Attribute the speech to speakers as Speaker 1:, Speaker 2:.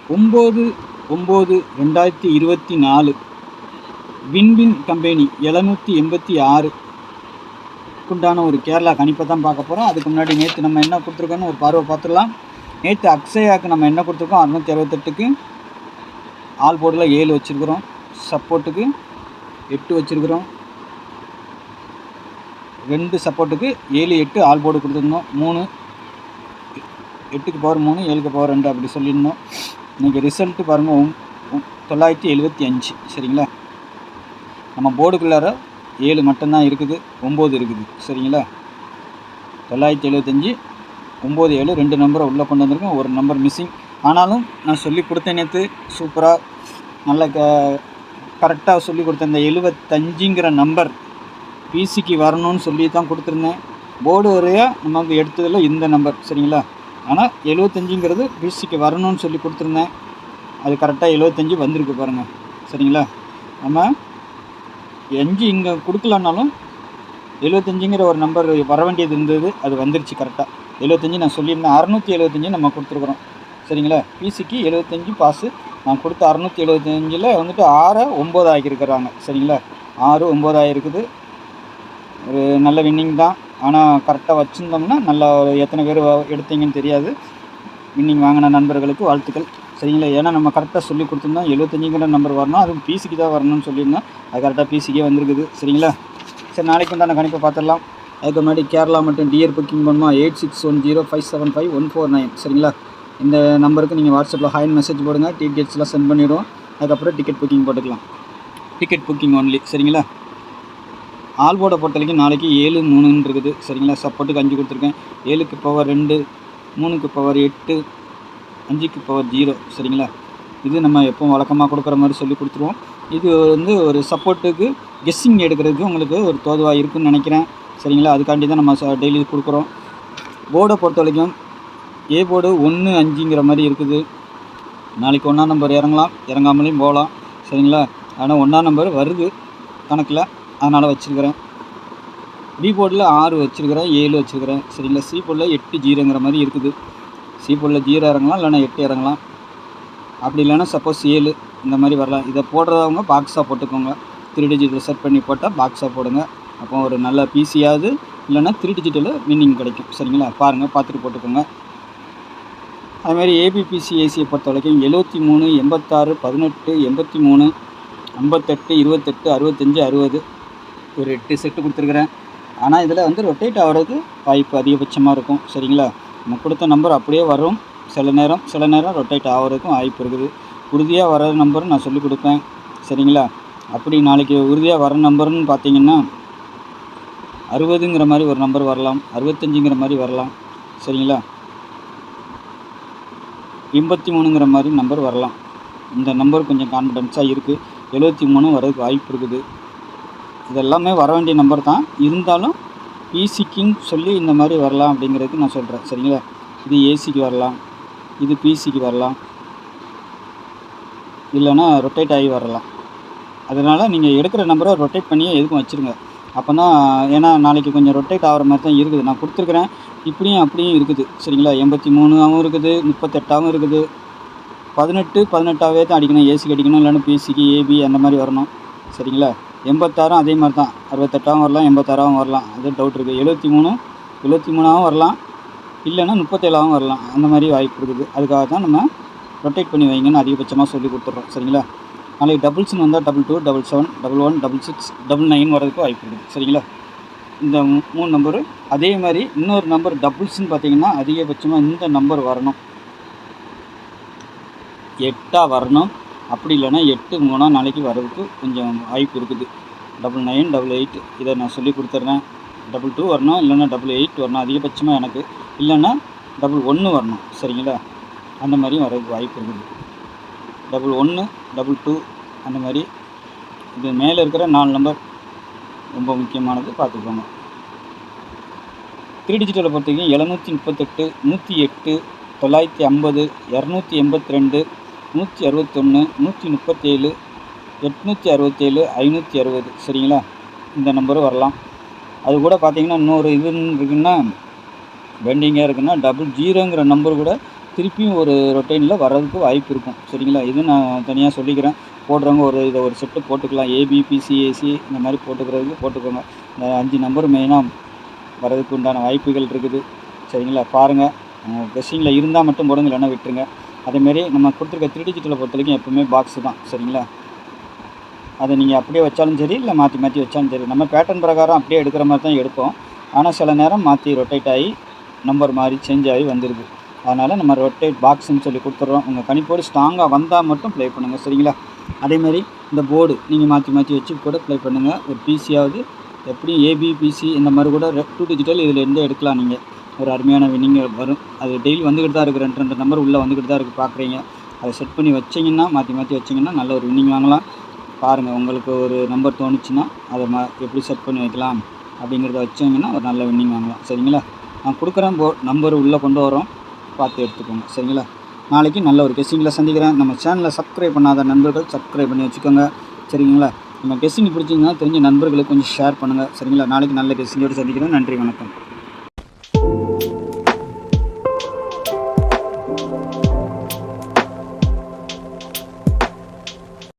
Speaker 1: 9/9/2024 win win company 786 உண்டான ஒரு கேரளா கணிப்பை தான் பார்க்க போகிறோம். அதுக்கு முன்னாடி நேற்று நம்ம என்ன கொடுத்துருக்கோன்னு ஒரு பார்வை பார்த்துடலாம். நேற்று அக்ஷயாவுக்கு நம்ம என்ன கொடுத்துருக்கோம், 668க்கு ஆல் போர்டில் 7 வச்சுருக்குறோம், சப்போர்ட்டுக்கு 8 வச்சுருக்குறோம், 2 சப்போர்ட்டுக்கு 7 8 ஆல் போர்டு கொடுத்துருந்தோம். 3 8க்கு பவர் 3 7க்கு பவர் 2 அப்படி சொல்லியிருந்தோம். இன்றைக்கி ரிசல்ட்டு பாருங்கள் 975. சரிங்களா, நம்ம போர்டுக்குள்ளார 7 மட்டும்தான் இருக்குது, 9 இருக்குது. சரிங்களா, 975 9 7 2 நம்பரை உள்ளே கொண்டு வந்திருக்கோம், ஒரு நம்பர் மிஸ்ஸிங். ஆனாலும் நான் சொல்லி கொடுத்தேன் நேற்று சூப்பராக நல்ல கரெக்டாக சொல்லி கொடுத்தேன். இந்த 75ங்கிற நம்பர் பிசிக்கு வரணும்னு சொல்லி தான் கொடுத்துருந்தேன். போர்டு வரையாக நமக்கு எடுத்ததில் இந்த நம்பர். சரிங்களா, ஆனால் 75ங்கிறது பிசிக்கு வரணும்னு சொல்லி கொடுத்துருந்தேன். அது கரெக்டாக 75 வந்திருக்கு பாருங்கள். சரிங்களா, நம்ம 5 இங்கே கொடுக்கலனாலும் 75ங்கிற ஒரு நம்பர் வர வேண்டியது இருந்தது, அது வந்துருச்சு கரெக்டாக. 75 நான் சொல்லியிருந்தேன், 675 நம்ம கொடுத்துருக்குறோம். சரிங்களா, பிசிக்கு 75 பாஸு. நான் கொடுத்த 675 வந்துட்டு 6 9 ஆகியிருக்கிறாங்க. சரிங்களா, 6 9 ஆகிருக்குது. ஒரு நல்ல வின்னிங் தான். ஆனால் கரெக்டாக வச்சுருந்தோம்னா நல்லா எத்தனை பேர் எடுத்தீங்கன்னு தெரியாது. வின்னிங் வாங்கின நண்பர்களுக்கு வாழ்த்துக்கள். சரிங்களா, ஏன்னா நம்ம கரெக்டாக சொல்லி கொடுத்துருந்தோம் 75ங்கிற நம்பர் வரணும், அதுவும் பிசிக்கு தான் வரணும்னு சொல்லியிருந்தோம். அது கரெக்டாக பிசிக்கே வந்திருக்குது. சரிங்களா, சரி நாளைக்கு உண்டான கணிப்பை பார்த்துடலாம். அதுக்கு முன்னாடி கேரளா மட்டும் டிஆர் புக்கிங் பண்ணுமா 8610575149. சரிங்களா, இந்த நம்பருக்கு நீங்கள் வாட்ஸ்அப்பில் ஹாய்னு மெசேஜ் போடுங்க, டிக்கெட்ஸ்லாம் சென்ட் பண்ணிவிடுவோம். அதுக்கப்புறம் டிக்கெட் புக்கிங் போட்டுக்கலாம், டிக்கெட் புக்கிங் ஒன்லி. சரிங்களா, ஆல் போர்டை பொறுத்த வரைக்கும் நாளைக்கு 7 3 இருக்குது. சரிங்களா, சப்போர்ட்டுக்கு 5 கொடுத்துருக்கேன், 7க்கு பவர் 2, 3க்கு பவர் 8, 5க்கு பவர் 0. சரிங்களா, இது நம்ம எப்போவும் வழக்கமாக கொடுக்குற மாதிரி சொல்லி கொடுத்துருவோம். இது வந்து ஒரு சப்போர்ட்டுக்கு கெஸ்ஸிங் எடுக்கிறதுக்கு உங்களுக்கு ஒரு தோதுவாக இருக்குதுன்னு நினைக்கிறேன். சரிங்களா, அதுக்காண்டி தான் நம்ம டெய்லி கொடுக்குறோம். போர்டை பொறுத்த வரைக்கும் ஏ போர்டு 1 5ங்கிற மாதிரி இருக்குது. நாளைக்கு 1ஆம் நம்பர் இறங்கலாம், இறங்காமலையும் போகலாம். சரிங்களா, ஆனால் 1ஆம் நம்பர் வருது கணக்கில், அதனால் வச்சுருக்கிறேன். பி போர்டில் 6 வச்சுருக்கிறேன், 7 வச்சுருக்கிறேன். சரிங்களா, சி போர்டில் 8 0ங்கிற மாதிரி இருக்குது. சி போர்டில் 0 இறங்கலாம், இல்லைனா 8 இறங்கலாம். அப்படி இல்லைன்னா சப்போஸ் 7 இந்த மாதிரி வரலாம். இதை போடுறவங்க பாக்ஸாக போட்டுக்கோங்க. 3 டிஜிட்டில் செட் பண்ணி போட்டால் பாக்ஸாக போடுங்க. அப்போ ஒரு நல்ல பிசியாவது இல்லைன்னா 3 டிஜிட்டில் வின்னிங் கிடைக்கும். சரிங்களா, பாருங்கள், பார்த்துட்டு போட்டுக்கோங்க. அதுமாதிரி ஏபிபிசிஏசியை பொறுத்த வரைக்கும் 73 86 18 83 58 28 65 60 ஒரு 8 செட்டு கொடுத்துருக்குறேன். ஆனால் இதில் வந்து ரொட்டேட் ஆகிறதுக்கு வாய்ப்பு அதிகபட்சமாக இருக்கும். சரிங்களா, நம்ம கொடுத்த நம்பர் அப்படியே வரும், சில நேரம் ரொட்டேட் ஆகிறதுக்கும் வாய்ப்பு இருக்குது. உறுதியாக வர நம்பரும் நான் சொல்லிக் கொடுப்பேன். சரிங்களா, அப்படி நாளைக்கு உறுதியாக வர நம்பர்னு பார்த்தீங்கன்னா 60ங்கிற மாதிரி ஒரு நம்பர் வரலாம், 65ங்கிற மாதிரி வரலாம். சரிங்களா, 83ங்கிற மாதிரி நம்பர் வரலாம். இந்த நம்பர் கொஞ்சம் கான்ஃபிடென்ஸாக இருக்குது. 73 வரதுக்கு வாய்ப்பு இருக்குது. இதெல்லாமே வர வேண்டிய நம்பர் தான், இருந்தாலும் பிசிக்குன்னு சொல்லி இந்த மாதிரி வரலாம் அப்படிங்கிறதுக்கு நான் சொல்கிறேன். சரிங்களா, இது ஏசிக்கு வரலாம், இது பிசிக்கு வரலாம், இல்லைன்னா ரொட்டேட் ஆகி வரலாம். அதனால் நீங்கள் எடுக்கிற நம்பரை ரொட்டேட் பண்ணியே எதுக்கும் வச்சுருங்க. அப்போ தான், ஏன்னா நாளைக்கு கொஞ்சம் ரொட்டேட் ஆகிற மாதிரி தான் இருக்குது. நான் கொடுத்துருக்குறேன், இப்படியும் அப்படியும் இருக்குது. சரிங்களா, 83ஆகவும் இருக்குது, 38ஆகவும் இருக்குது. 18 18ஆகவே தான் அடிக்கணும், ஏசிக்கு அடிக்கணும், இல்லைன்னா பிசிக்கு ஏபி அந்த மாதிரி வரணும். சரிங்களா, 86 அதே மாதிரி தான், 68ஆகவும் வரலாம், 86ஆகவும் வரலாம். அது டவுட் இருக்குது. 73ஆகவும் வரலாம், இல்லைன்னா 37ஆகவும் வரலாம். அந்த மாதிரி வாய்ப்பு இருக்குது. அதுக்காக தான் நம்ம ரொட்டேட் பண்ணி வைங்கன்னு அதிகபட்சமாக சொல்லி கொடுத்துட்றோம். சரிங்களா, நாளைக்கு டபுள்ஸ்னு வந்தால் 22 77 11 66 99 வரதுக்கு வாய்ப்பு இருக்குது. சரிங்களா, இந்த 3 நம்பரு. அதே மாதிரி இன்னொரு நம்பர் டபுள்ஸ்ன்னு பார்த்தீங்கன்னா அதிகபட்சமாக இந்த நம்பர் வரணும், 8 வரணும். அப்படி இல்லைன்னா 8 3 நாளைக்கு வரதுக்கு கொஞ்சம் வாய்ப்பு இருக்குது. 99 88 இதை நான் சொல்லி கொடுத்துட்றேன். 22 வரணும், இல்லைன்னா 88 வரணும் அதிகபட்சமாக எனக்கு, இல்லைன்னா 11 வரணும். சரிங்களா, அந்த மாதிரியும் வரதுக்கு வாய்ப்பு இருக்குது. 11 22 அந்த மாதிரி. இது மேலே இருக்கிற 4 நம்பர் ரொம்ப முக்கியமானது, பார்த்துக்கோங்க. 3 டிஜிட்டலை பொறுத்த வரைக்கும் 738 108 950 282 161 137 867 560. சரிங்களா, இந்த நம்பரும் வரலாம். அது கூட பார்த்தீங்கன்னா இன்னொரு இது இருக்குன்னா பெண்டிங்காக இருக்குன்னா 00ங்கிற நம்பர் கூட திருப்பியும் ஒரு ரொட்டேனில் வர்றதுக்கு வாய்ப்பு இருக்கும். சரிங்களா? இது நான் தனியாக சொல்லிக்கிறேன். போடுறவங்க இதை ஒரு செட்டு போட்டுக்கலாம். ஏபிபிசிஏசி இந்த மாதிரி போட்டுக்கிறதுக்கு போட்டுக்கோங்க. இந்த 5 நம்பர் மெயினாக வர்றதுக்கு உண்டான வாய்ப்புகள் இருக்குது. சரிங்களா? பாருங்கள். கெஸ்ஸிங்கில் இருந்தால் மட்டும் போடுங்க, இல்லைன்னா விட்டுருங்க. அதேமாரி நம்ம கொடுத்துருக்க 3 டிஜிட்டில் பொறுத்த வரைக்கும் எப்போவுமே பாக்ஸு தான். சரிங்களா? அதை நீங்கள் அப்படியே வச்சாலும் சரி, இல்லை மாற்றி மாற்றி வச்சாலும் சரி. நம்ம பேட்டர்ன் பிரகாரம் அப்படியே எடுக்கிற மாதிரி தான் எடுப்போம். ஆனால் சில நேரம் மாற்றி ரொட்டேட் ஆகி நம்பர் மாதிரி சேஞ்ச் ஆகி வந்துடுது. அதனால் நம்ம ரொட்டேட் பாக்ஸுன்னு சொல்லி கொடுத்துட்றோம். உங்கள் கணிப்போடு ஸ்ட்ராங்காக வந்தால் மட்டும் ப்ளே பண்ணுங்கள். சரிங்களா? அதேமாரி இந்த போர்டு நீங்கள் மாற்றி மாற்றி வச்சு கூட ப்ளே பண்ணுங்கள். ஒரு பிசியாவது எப்படியும் ஏபிபிசி இந்த மாதிரி கூட 2 டிஜிட்டல் இதில் இருந்து எடுக்கலாம். நீங்கள் ஒரு அருமையான வின்னிங் வரும். அது டெய்லி வந்துக்கிட்டு தான் இருக்குது. 2 நம்பர் உள்ளே வந்துக்கிட்டு தான் இருக்குது. பார்க்குறீங்க. அதை செட் பண்ணி வச்சிங்கன்னா, மாற்றி மாற்றி வச்சிங்கன்னா நல்ல ஒரு வின்னிங் வாங்கலாம். பாருங்கள், உங்களுக்கு ஒரு நம்பர் தோணுச்சுன்னா அதை எப்படி செட் பண்ணி வைக்கலாம் அப்படிங்கிறத வச்சிங்கன்னா ஒரு நல்ல வின்னிங் வாங்கலாம். சரிங்களா? நான் கொடுக்குறேன் நம்பர் உள்ளே கொண்டு வரோம், பார்த்து எடுத்துக்கோங்க. சரிங்களா? நாளைக்கு நல்ல ஒரு கெஸ்ஸிங்கில் சந்திக்கிறேன். நம்ம சேனலை சப்ஸ்கிரைப் பண்ணாத நண்பர்கள் சப்ஸ்கிரைப் பண்ணி வச்சுக்கோங்க. சரிங்களா? நம்ம கெஸ்ஸிங் பிடிச்சிங்கன்னா தெரிஞ்ச நண்பர்களுக்கு கொஞ்சம் ஷேர் பண்ணுங்கள். சரிங்களா? நாளைக்கு நல்ல கெஸ்ஸிங்கோடு சந்திக்கிறேன். நன்றி, வணக்கம்.